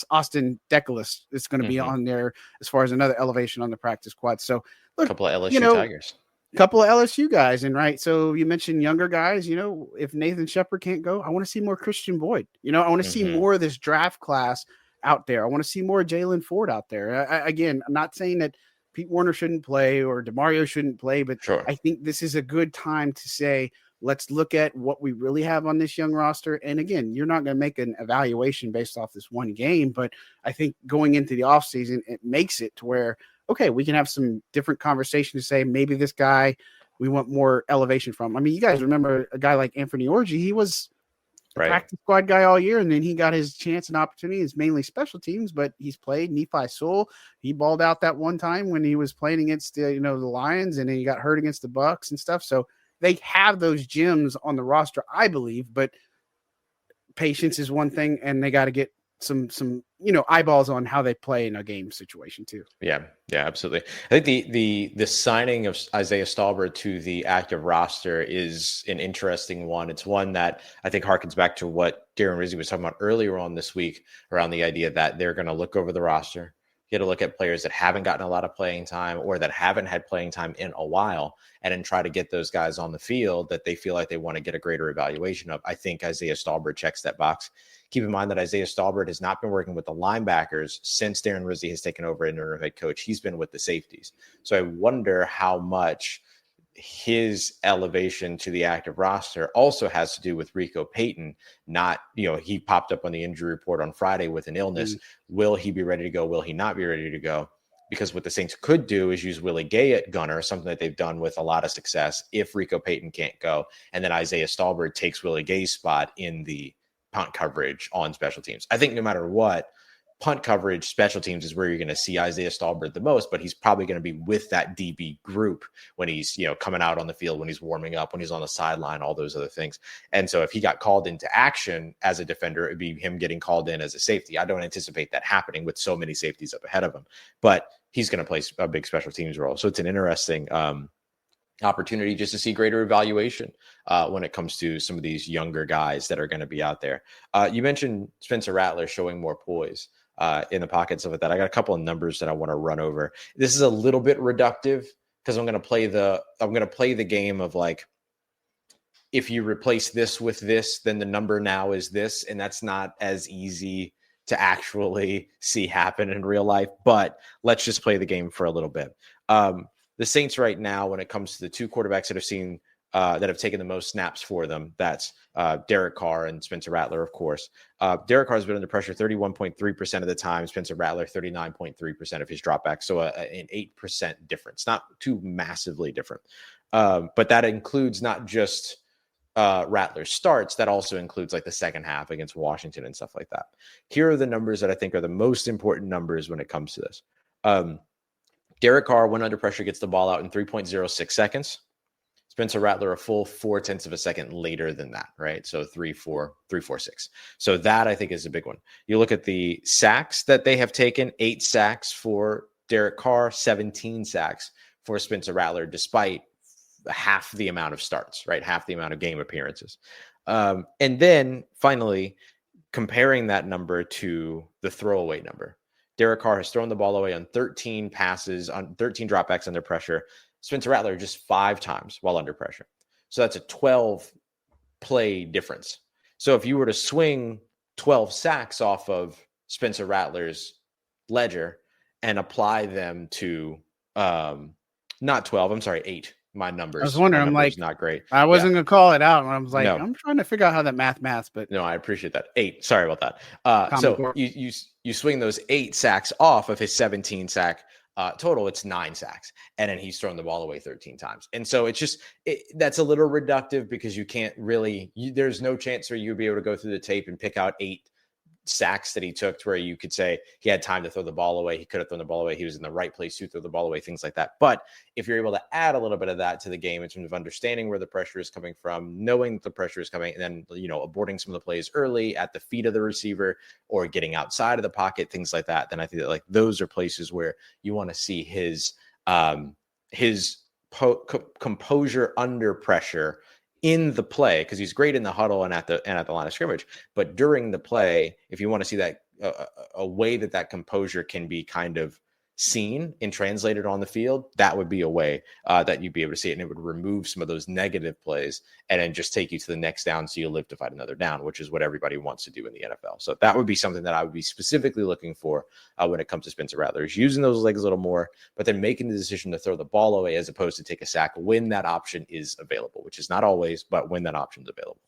Austin Deculus is going to be on there as far as another elevation on the practice squad. So, look, a couple of LSU Tigers. Couple of LSU guys, and right. So you mentioned younger guys. If Nathan Shepard can't go, I want to see more Christian Boyd. I want to see more of this draft class out there. I want to see more Jalen Ford out there. Again, I'm not saying that Pete Warner shouldn't play or DeMario shouldn't play, but I think this is a good time to say, let's look at what we really have on this young roster. And again, you're not going to make an evaluation based off this one game, but I think going into the offseason, it makes it to where, okay, we can have some different conversation to say maybe this guy we want more elevation from. I mean, you guys remember a guy like Anthony Orji, he was a practice squad guy all year, and then he got his chance and opportunity. It's mainly special teams, but he's played. Nephi Sewell, he balled out that one time when he was playing against the Lions, and then he got hurt against the Bucks and stuff. So they have those gems on the roster, I believe, but patience is one thing, and they got to get some eyeballs on how they play in a game situation too. Yeah, absolutely. I think the signing of Isaiah Stallbird to the active roster is an interesting one. It's one that I think harkens back to what Darren Rizzi was talking about earlier on this week around the idea that they're going to look over the roster, get a look at players that haven't gotten a lot of playing time or that haven't had playing time in a while, and then try to get those guys on the field that they feel like they want to get a greater evaluation of. I think Isaiah Stallbird checks that box. Keep in mind that Isaiah Stallbird has not been working with the linebackers since Darren Rizzi has taken over as interim head coach. He's been with the safeties. So I wonder how much his elevation to the active roster also has to do with Rico Payton. He popped up on the injury report on Friday with an illness. Will he be ready to go? Will he not be ready to go? Because what the Saints could do is use Willie Gay at gunner, something that they've done with a lot of success if Rico Payton can't go. And then Isaiah Stallbird takes Willie Gay's spot in the punt coverage on special teams. I think no matter what, punt coverage, special teams is where you're going to see Isaiah Stallbird the most, but he's probably going to be with that DB group when he's, coming out on the field, when he's warming up, when he's on the sideline, all those other things. And so if he got called into action as a defender, it'd be him getting called in as a safety. I don't anticipate that happening with so many safeties up ahead of him, but he's going to play a big special teams role. So it's an interesting opportunity just to see greater evaluation when it comes to some of these younger guys that are going to be out there. You mentioned Spencer Rattler showing more poise in the pocket, stuff like that. I got a couple of numbers that I want to run over. This is a little bit reductive because I'm going to play the game of like, if you replace this with this, then the number now is this, and that's not as easy to actually see happen in real life. But let's just play the game for a little bit. The Saints right now, when it comes to the two quarterbacks that have taken the most snaps for them, that's Derek Carr and Spencer Rattler, of course. Derek Carr has been under pressure 31.3% of the time. Spencer Rattler, 39.3% of his dropbacks. So an 8% difference, not too massively different. But that includes not just Rattler starts, that also includes like the second half against Washington and stuff like that. Here are the numbers that I think are the most important numbers when it comes to this. Derek Carr, when under pressure, gets the ball out in 3.06 seconds. Spencer Rattler, a full 0.4 of a second later than that, right? So 3.46. So that I think is a big one. You look at the sacks that they have taken, 8 sacks for Derek Carr, 17 sacks for Spencer Rattler, despite half the amount of starts, right? Half the amount of game appearances. And then finally, comparing that number to the throwaway number. Derek Carr has thrown the ball away on 13 passes, on 13 dropbacks under pressure. Spencer Rattler just 5 times while under pressure. So that's a 12 play difference. So if you were to swing 12 sacks off of Spencer Rattler's ledger and apply them to not 12, I'm sorry, 8. My numbers. I was wondering, I'm like, not great. I wasn't going to call it out. And I was like, No. I'm trying to figure out how that maths, but no, I appreciate that. 8. Sorry about that. So you swing those 8 sacks off of his 17 sack total. It's 9 sacks. And then he's thrown the ball away 13 times. And so it's just, that's a little reductive because you can't really, there's no chance for you to be able to go through the tape and pick out 8 sacks that he took to where you could say he had time to throw the ball away. He could have thrown the ball away. He was in the right place to throw the ball away, things like that. But if you're able to add a little bit of that to the game in terms of understanding where the pressure is coming from, knowing the pressure is coming, and then, aborting some of the plays early at the feet of the receiver or getting outside of the pocket, things like that, then I think that like those are places where you want to see his composure under pressure in the play, because he's great in the huddle and at the line of scrimmage. But during the play, if you want to see that a way that composure can be kind of seen and translated on the field, that would be a way that you'd be able to see it, and it would remove some of those negative plays and then just take you to the next down so you'll live to fight another down, which is what everybody wants to do in the NFL. So that would be something that I would be specifically looking for when it comes to Spencer Rattler, is using those legs a little more, but then making the decision to throw the ball away as opposed to take a sack when that option is available, which is not always, but when that option is available.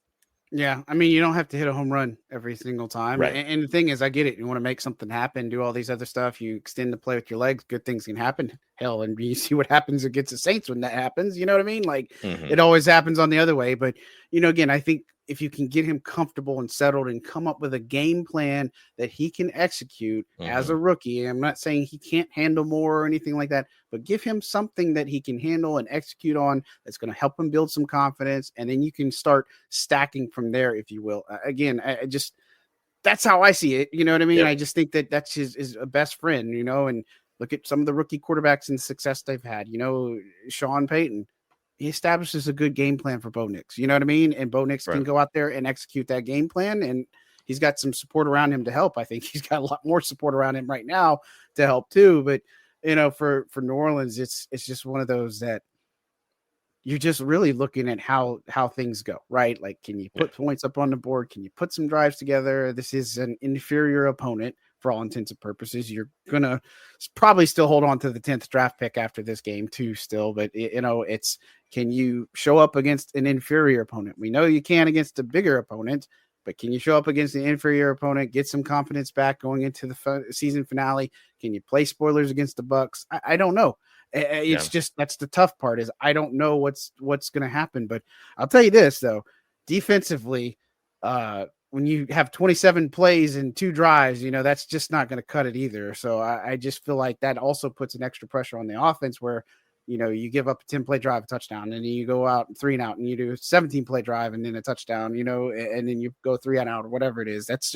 Yeah, I mean, you don't have to hit a home run every single time. Right. And the thing is, I get it. You want to make something happen, do all these other stuff. You extend the play with your legs, good things can happen. Hell, and you see what happens against the Saints when that happens. You know what I mean? Like, It always happens on the other way. But, again, I think if you can get him comfortable and settled and come up with a game plan that he can execute as a rookie, I'm not saying he can't handle more or anything like that, but give him something that he can handle and execute on that's going to help him build some confidence. And then you can start stacking from there, if you will. Again, I just, that's how I see it. You know what I mean? Yep. I just think that that's his best friend, and look at some of the rookie quarterbacks and success they've had. Sean Payton, he establishes a good game plan for Bo Nix. You know what I mean? And Bo Nix can go out there and execute that game plan, and he's got some support around him to help. I think he's got a lot more support around him right now to help too. But, for New Orleans, it's just one of those that you're just really looking at how things go, right? Like, can you put points up on the board? Can you put some drives together? This is an inferior opponent for all intents and purposes. You're going to probably still hold on to the 10th draft pick after this game too still, but it's, can you show up against an inferior opponent? We know you can against a bigger opponent, but can you show up against the inferior opponent, get some confidence back going into the season finale? Can you play spoilers against the Bucks? I don't know. It's just, that's the tough part, is I don't know what's going to happen. But I'll tell you this though, defensively, when you have 27 plays and 2 drives, that's just not going to cut it either. So I just feel like that also puts an extra pressure on the offense where, you give up a 10-play drive, a touchdown, and then you go out 3 and out, and you do a 17-play drive and then a touchdown, and then you go 3 and out or whatever it is. That's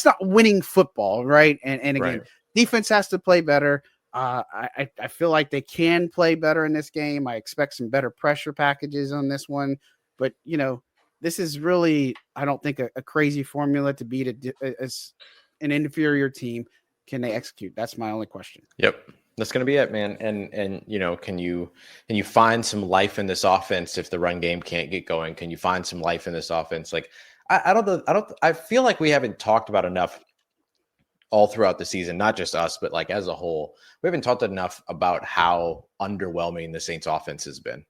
not winning football, right? And again, defense has to play better. I feel like they can play better in this game. I expect some better pressure packages on this one, but this is really, I don't think a crazy formula to beat an inferior team. Can they execute? That's my only question. Yep. That's going to be it, man. And can you find some life in this offense if the run game can't get going? Can you find some life in this offense? Like, I feel like we haven't talked about enough all throughout the season, not just us, but like as a whole, we haven't talked enough about how underwhelming the Saints offense has been.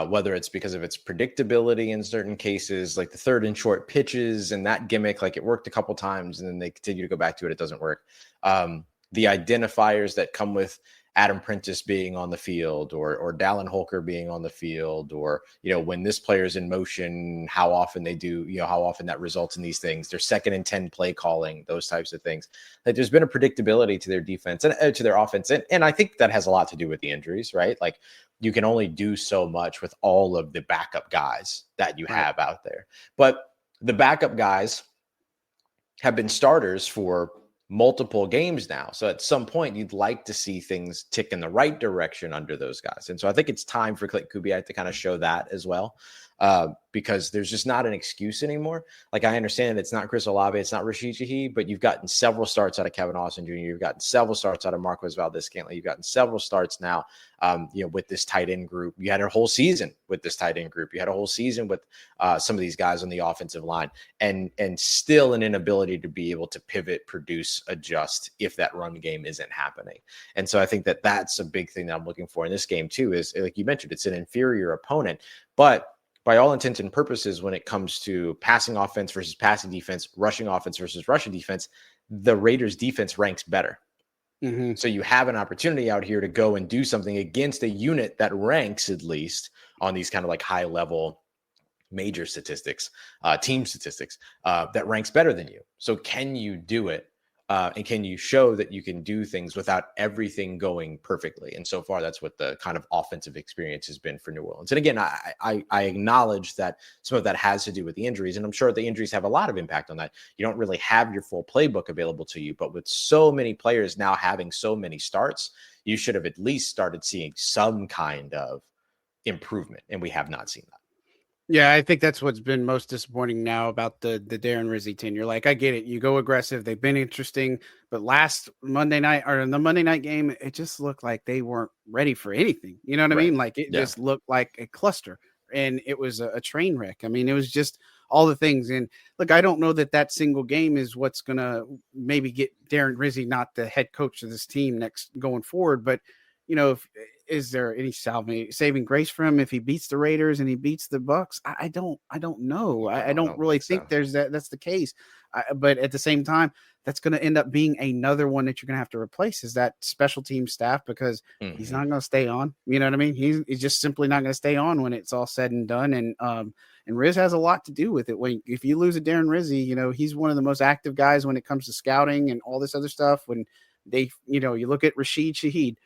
Whether it's because of its predictability in certain cases, like the 3rd and short pitches and that gimmick, like it worked a couple times and then they continue to go back to it. It doesn't work. The identifiers that come with Adam Prentice being on the field or Dallin Holker being on the field, or, when this player's in motion, how often they do, how often that results in these things, their 2nd and 10 play calling, those types of things. Like, there's been a predictability to their defense and to their offense. And I think that has a lot to do with the injuries, right? Like, you can only do so much with all of the backup guys that you have out there. But the backup guys have been starters for multiple games now. So at some point, you'd like to see things tick in the right direction under those guys. And so I think it's time for Klint Kubiak to kind of show that as well, because there's just not an excuse anymore. Like, I understand it's not Chris Olave, it's not Rashid Shaheed, but you've gotten several starts out of Kevin Austin Jr. You've gotten several starts out of Marquez Valdez-Scantling. You've gotten several starts now, with this tight end group. You had a whole season with this tight end group. You had a whole season with some of these guys on the offensive line, and still an inability to be able to pivot, produce, adjust if that run game isn't happening. And so I think that that's a big thing that I'm looking for in this game too, is like you mentioned, it's an inferior opponent, but by all intents and purposes, when it comes to passing offense versus passing defense, rushing offense versus rushing defense, the Raiders defense ranks better. Mm-hmm. So you have an opportunity out here to go and do something against a unit that ranks, at least on these kind of like high level major statistics, team statistics, that ranks better than you. So can you do it? And can you show that you can do things without everything going perfectly? And so far, that's what the kind of offensive experience has been for New Orleans. And again, I acknowledge that some of that has to do with the injuries, and I'm sure the injuries have a lot of impact on that. You don't really have your full playbook available to you, but with so many players now having so many starts, you should have at least started seeing some kind of improvement, and we have not seen that. Yeah, I think that's what's been most disappointing now about the Darren Rizzi tenure. Like, I get it. You go aggressive. They've been interesting. But last Monday night, or in the Monday night game, it just looked like they weren't ready for anything. You know what I mean? Like, it just looked like a cluster. And it was a train wreck. I mean, it was just all the things. And look, I don't know that single game is what's going to maybe get Darren Rizzi not the head coach of this team next going forward. But, is there any saving grace for him if he beats the Raiders and he beats the Bucks? I don't know. I don't really think that's the case. But at the same time, that's going to end up being another one that you're going to have to replace, is that special team staff, because he's not going to stay on. You know what I mean? He's just simply not going to stay on when it's all said and done. And Riz has a lot to do with it. If you lose a Darren Rizzi, he's one of the most active guys when it comes to scouting and all this other stuff. When they, you look at Rashid Shaheed,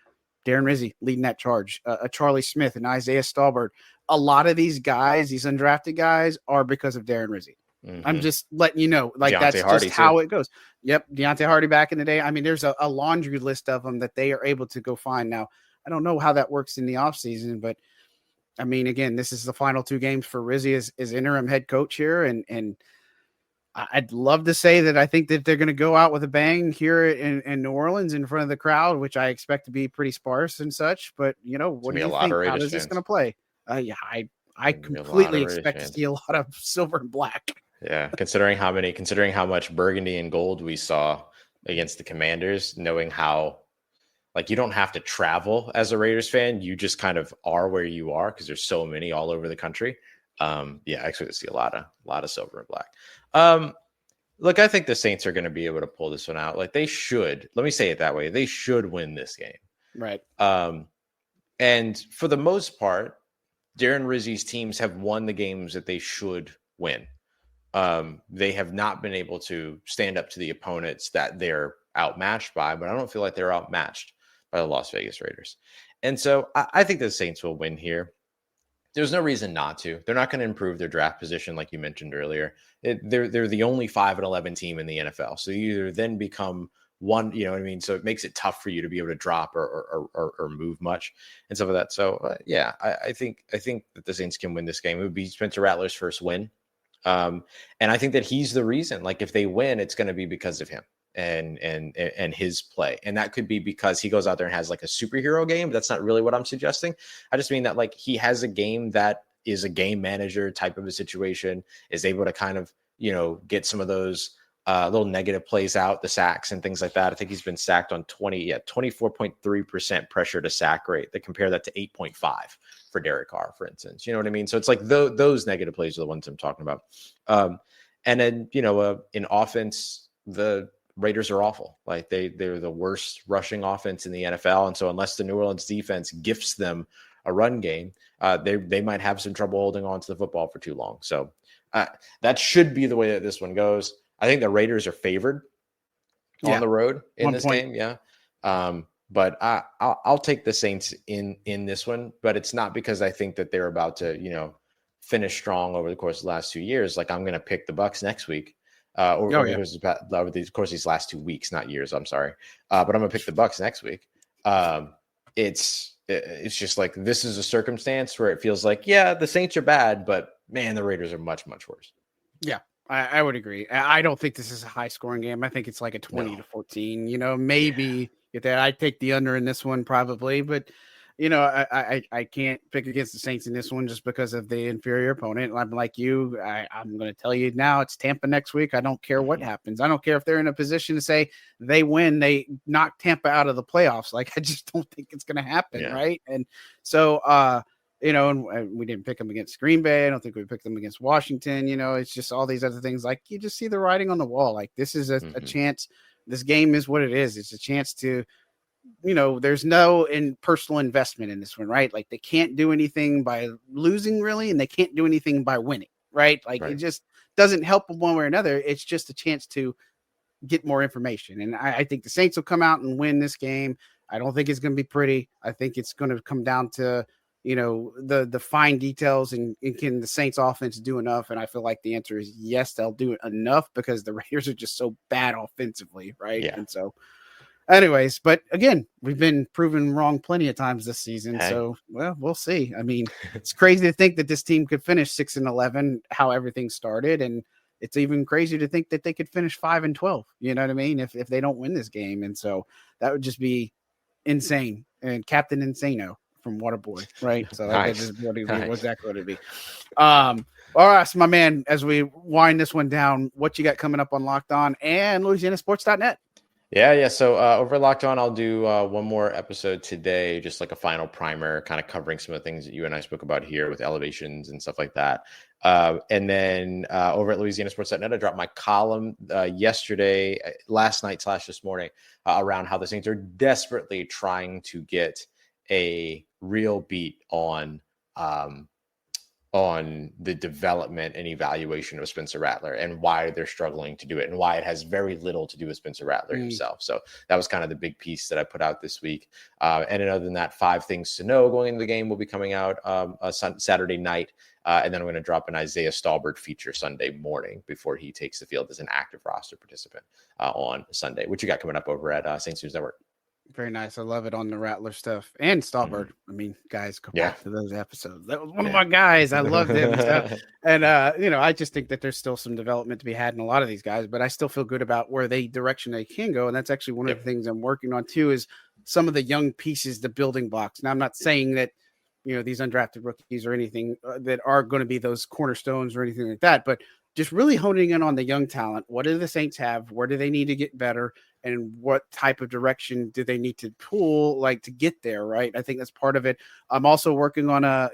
Darren Rizzi leading that charge, Charlie Smith and Isaiah Stallbird. A lot of these guys, these undrafted guys, are because of Darren Rizzi. Mm-hmm. I'm just letting you know, like, that's just how it goes. Yep. Deontay Hardy back in the day. I mean, there's a laundry list of them that they are able to go find. Now, I don't know how that works in the offseason, but I mean, again, this is the final 2 games for Rizzi as interim head coach here. And I'd love to say that I think that they're going to go out with a bang here in New Orleans in front of the crowd, which I expect to be pretty sparse and such. But, what do you think? How is this going to play? Yeah, I completely expect to see a lot of silver and black. Yeah, considering how much burgundy and gold we saw against the Commanders, knowing how, like, you don't have to travel as a Raiders fan. You just kind of are where you are because there's so many all over the country. I expect to see a lot of silver and black. Look, I think the Saints are going to be able to pull this one out. Like, they should. Let me say it that way. They should win this game. Right. And for the most part, Darren Rizzi's teams have won the games that they should win. They have not been able to stand up to the opponents that they're outmatched by, but I don't feel like they're outmatched by the Las Vegas Raiders. And so I think the Saints will win here. There's no reason not to. They're not going to improve their draft position, like you mentioned earlier. They're the only 5-11 team in the NFL. So you either then become one, you know what I mean? So it makes it tough for you to be able to drop or move much and stuff like that. So I think that the Saints can win this game. It would be Spencer Rattler's first win. And I think that he's the reason. Like, if they win, it's going to be because of him and his play. And that could be because he goes out there and has like a superhero game. That's not really what I'm suggesting. I just mean that, like, he has a game that is a game manager type of a situation, is able to kind of, get some of those little negative plays out, the sacks and things like that. I think he's been sacked on 24.3% pressure to sack rate. They compare that to 8.5 for Derek Carr, for instance. You know what I mean? So it's like those negative plays are the ones I'm talking about. And then, in offense, the Raiders are awful. Like, they're the worst rushing offense in the NFL. And so unless the New Orleans defense gifts them a run game, they might have some trouble holding on to the football for too long. So that should be the way that this one goes. I think the Raiders are favored on the road in this game. Yeah. But I'll take the Saints in this one, but it's not because I think that they're about to, finish strong over the course of the last 2 years. Like, I'm going to pick the Bucs next week. over the course of these last 2 weeks, not years. I'm sorry. But I'm going to pick the Bucks next week. It's just like, this is a circumstance where it feels like, yeah, the Saints are bad, but man, the Raiders are much, much worse. Yeah, I would agree. I don't think this is a high scoring game. I think it's like a 20-14, maybe get that. I take the under in this one probably, but I can't pick against the Saints in this one just because of the inferior opponent. I'm like you. I'm going to tell you now, it's Tampa next week. I don't care what happens. I don't care if they're in a position to say they win, they knock Tampa out of the playoffs. Like, I just don't think it's going to happen, right? And so, and we didn't pick them against Green Bay. I don't think we picked them against Washington. It's just all these other things. Like, you just see the writing on the wall. Like, this is a chance. This game is what it is. It's a chance to, there's no personal investment in this one, right? Like, they can't do anything by losing really, and they can't do anything by winning, right? Like, It just doesn't help them one way or another. It's just a chance to get more information. And I think the Saints will come out and win this game. I don't think it's going to be pretty. I think it's going to come down to, the fine details and can the Saints offense do enough? And I feel like the answer is yes, they'll do enough because the Raiders are just so bad offensively, right? Yeah. And so anyways, but again, we've been proven wrong plenty of times this season. Hey. So, well, we'll see. I mean, it's crazy to think that this team could finish 6-11, how everything started. And it's even crazier to think that they could finish 5-12. You know what I mean? If they don't win this game. And so that would just be insane. And Captain Insano from Waterboy, right? So nice. That is what exactly what it'd be. All right, so my man, as we wind this one down, what you got coming up on Locked On and LouisianaSports.net? Yeah. So over Locked On, I'll do one more episode today, just like a final primer, kind of covering some of the things that you and I spoke about here with elevations and stuff like that. And then over at LouisianaSports.net, I dropped my column last night / this morning, around how the Saints are desperately trying to get a real beat on the development and evaluation of Spencer Rattler and why they're struggling to do it and why it has very little to do with Spencer Rattler himself. So that was kind of the big piece that I put out this week. And other than that, 5 things to know going into the game will be coming out Saturday night. And then I'm going to drop an Isaiah Stallbird feature Sunday morning before he takes the field as an active roster participant on Sunday. What you got coming up over at Saints News Network? Very nice. I love it on the Rattler stuff and Stallbird. I mean, guys, go back to those episodes. That was one of my guys. I loved him and stuff. And, I just think that there's still some development to be had in a lot of these guys, but I still feel good about where direction they can go. And that's actually one of the things I'm working on too, is some of the young pieces, the building blocks. Now, I'm not saying that, these undrafted rookies or anything that are going to be those cornerstones or anything like that, but just really honing in on the young talent. What do the Saints have? Where do they need to get better? And what type of direction do they need to pull, to get there, right? I think that's part of it. I'm also working on I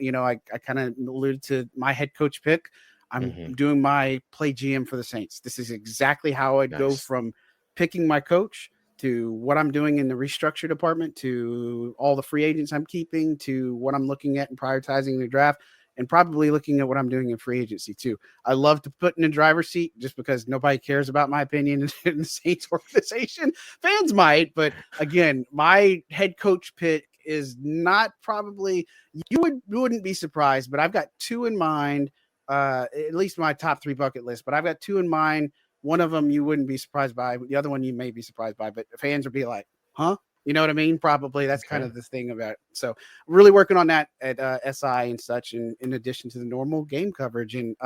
kind of alluded to my head coach pick. I'm doing my play GM for the Saints. This is exactly how I'd go from picking my coach to what I'm doing in the restructure department, to all the free agents I'm keeping, to what I'm looking at and prioritizing in the draft, and probably looking at what I'm doing in free agency too. I love to put in the driver's seat just because nobody cares about my opinion in the Saints organization. Fans might, but again, my head coach pick is not probably, you wouldn't be surprised, but I've got 2 in mind, at least my top 3 bucket list, but I've got 2 in mind. One of them you wouldn't be surprised by. The other one you may be surprised by, but fans would be like, huh? You know what I mean? Probably. That's kind of the thing about it. So really working on that at SI and such, in addition to the normal game coverage. And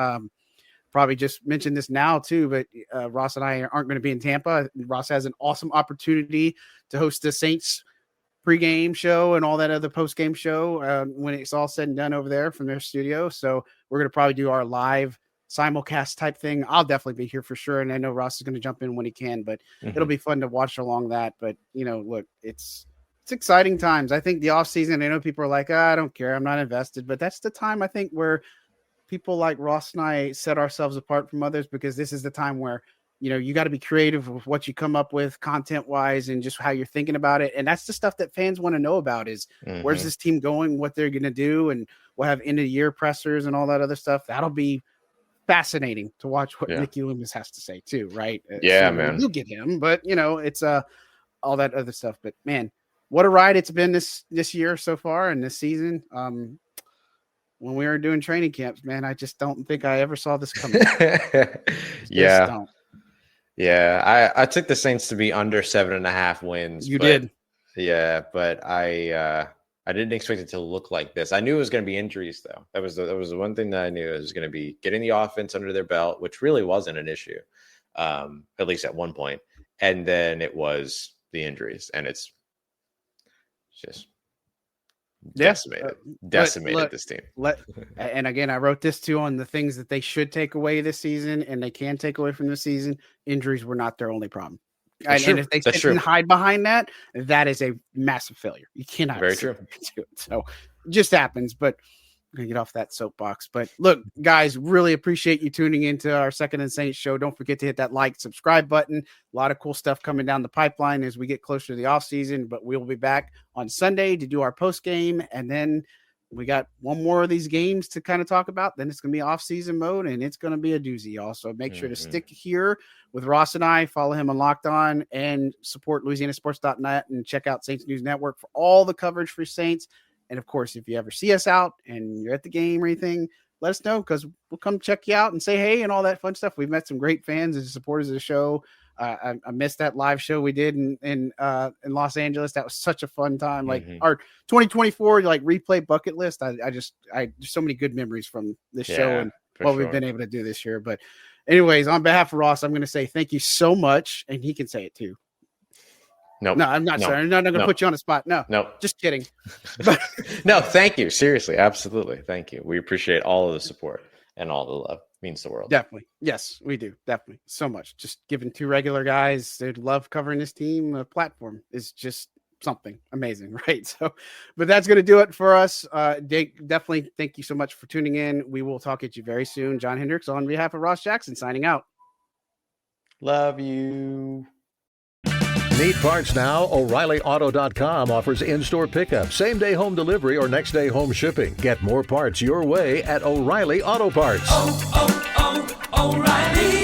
probably just mentioned this now too, but Ross and I aren't going to be in Tampa. Ross has an awesome opportunity to host the Saints pregame show and all that other postgame show when it's all said and done over there from their studio. So we're going to probably do our live simulcast type thing. I'll definitely be here for sure. And I know Ross is going to jump in when he can, but it'll be fun to watch along that. But look, it's exciting times. I think the off season, I know people are like, I don't care, I'm not invested, but that's the time I think where people like Ross and I set ourselves apart from others, because this is the time where, you got to be creative with what you come up with content wise and just how you're thinking about it. And that's the stuff that fans want to know about is where's this team going, what they're going to do. And we'll have end of year pressers and all that other stuff. That'll be fascinating to watch what Nicky Loomis has to say too, right? Yeah, so man. You'll get him, but it's all that other stuff. But man, what a ride it's been this year so far and this season. When we were doing training camps, man, I just don't think I ever saw this coming. Yeah. Don't. Yeah, I took the Saints to be under 7.5 wins. You did. Yeah, but I didn't expect it to look like this. I knew it was going to be injuries, though. That was the one thing that I knew. It was going to be getting the offense under their belt, which really wasn't an issue, at least at one point. And then it was the injuries, and it's just decimated this team. And again, I wrote this too on the things that they should take away this season, and they can take away from this season. Injuries were not their only problem. And if they sit and hide behind that, that is a massive failure. You cannot. Very true. So it just happens, but I'm going to get off that soapbox. But look, guys, really appreciate you tuning into our Second and Saints show. Don't forget to hit that like, subscribe button. A lot of cool stuff coming down the pipeline as we get closer to the off season, but we'll be back on Sunday to do our post game. And then we got one more of these games to kind of talk about. Then it's going to be off season mode, and it's going to be a doozy. Also, make sure to stick here with Ross and I. Follow him on Locked On and support LouisianaSports.net and check out Saints News Network for all the coverage for Saints. And of course, if you ever see us out and you're at the game or anything, let us know, because we'll come check you out and say hey and all that fun stuff. We've met some great fans and supporters of the show. I missed that live show we did in Los Angeles. That was such a fun time. Like our 2024 replay bucket list. I just so many good memories from this show and what we've been able to do this year. But anyways, on behalf of Ross, I'm going to say thank you so much, and he can say it too. No, I'm not sorry. I'm not going to put you on the spot. No, just kidding. No, thank you. Seriously, absolutely, thank you. We appreciate all of the support and all the love. Means the world. Definitely. Yes, we do. Definitely. So much. Just giving two regular guys that love covering this team a platform is just something amazing, right? So, but that's going to do it for us. Definitely thank you so much for tuning in. We will talk at you very soon. John Hendricks on behalf of Ross Jackson signing out. Love you. Need parts now? O'ReillyAuto.com offers in-store pickup, same-day home delivery, or next-day home shipping. Get more parts your way at O'Reilly Auto Parts. O'Reilly.